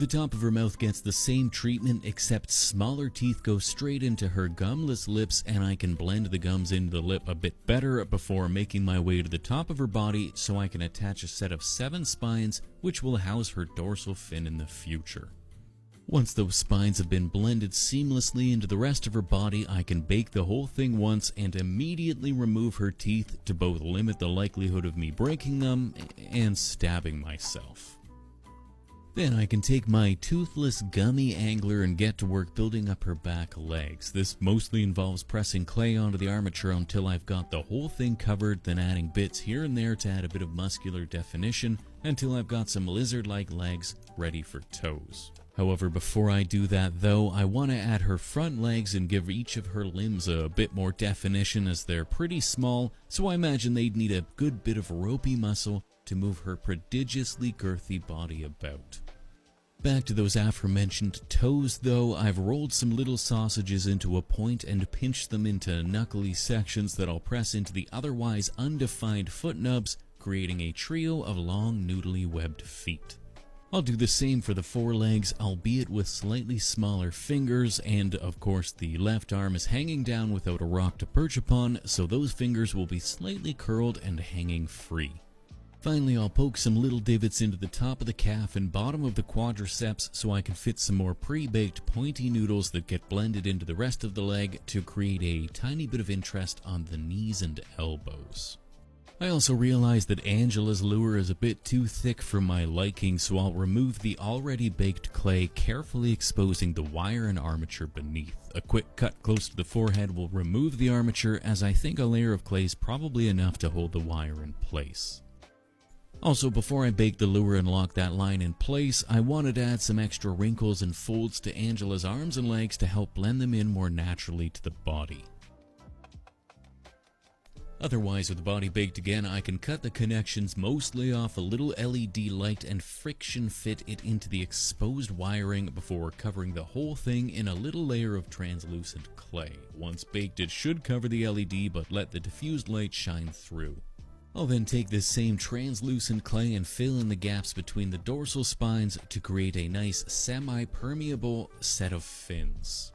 The top of her mouth gets the same treatment, except smaller teeth go straight into her gumless lips, and I can blend the gums into the lip a bit better before making my way to the top of her body so I can attach a set of 7 spines which will house her dorsal fin in the future. Once those spines have been blended seamlessly into the rest of her body, I can bake the whole thing once and immediately remove her teeth to both limit the likelihood of me breaking them and stabbing myself. Then I can take my toothless gummy angler and get to work building up her back legs. This mostly involves pressing clay onto the armature until I've got the whole thing covered, then adding bits here and there to add a bit of muscular definition until I've got some lizard-like legs ready for toes. However, before I do that though, I want to add her front legs and give each of her limbs a bit more definition as they're pretty small, so I imagine they'd need a good bit of ropey muscle to move her prodigiously girthy body about. Back to those aforementioned toes though, I've rolled some little sausages into a point and pinched them into knuckly sections that I'll press into the otherwise undefined foot nubs, creating a trio of long noodly webbed feet. I'll do the same for the forelegs, albeit with slightly smaller fingers, and of course the left arm is hanging down without a rock to perch upon, so those fingers will be slightly curled and hanging free. Finally, I'll poke some little divots into the top of the calf and bottom of the quadriceps so I can fit some more pre-baked pointy noodles that get blended into the rest of the leg to create a tiny bit of interest on the knees and elbows. I also realized that Angela's lure is a bit too thick for my liking, so I'll remove the already baked clay, carefully exposing the wire and armature beneath. A quick cut close to the forehead will remove the armature, as I think a layer of clay is probably enough to hold the wire in place. Also, before I bake the lure and lock that line in place, I wanted to add some extra wrinkles and folds to Angela's arms and legs to help blend them in more naturally to the body. Otherwise, with the body baked again, I can cut the connections mostly off a little LED light and friction fit it into the exposed wiring before covering the whole thing in a little layer of translucent clay. Once baked, it should cover the LED, but let the diffused light shine through. I'll then take this same translucent clay and fill in the gaps between the dorsal spines to create a nice semi-permeable set of fins.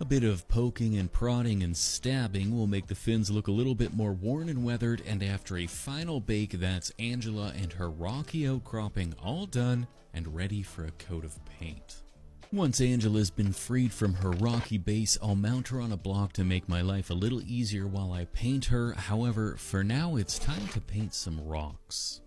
A bit of poking and prodding and stabbing will make the fins look a little bit more worn and weathered, and after a final bake, that's Angela and her rocky outcropping all done and ready for a coat of paint. Once Angela's been freed from her rocky base, I'll mount her on a block to make my life a little easier while I paint her. However, for now it's time to paint some rocks.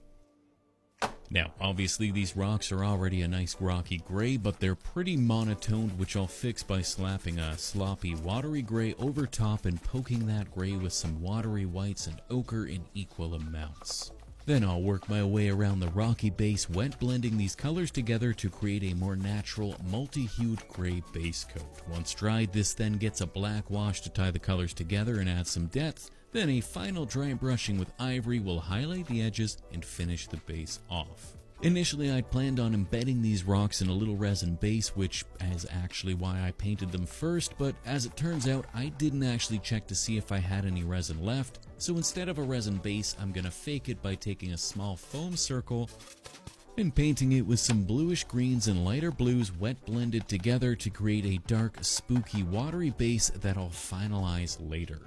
Now, obviously these rocks are already a nice rocky gray, but they're pretty monotoned, which I'll fix by slapping a sloppy watery gray over top and poking that gray with some watery whites and ochre in equal amounts. Then I'll work my way around the rocky base, wet blending these colors together to create a more natural, multi-hued gray base coat. Once dried, this then gets a black wash to tie the colors together and add some depth. Then a final dry brushing with ivory will highlight the edges and finish the base off. Initially, I'd planned on embedding these rocks in a little resin base, which is actually why I painted them first, but as it turns out, I didn't actually check to see if I had any resin left, so instead of a resin base, I'm gonna fake it by taking a small foam circle and painting it with some bluish greens and lighter blues wet blended together to create a dark, spooky, watery base that I'll finalize later.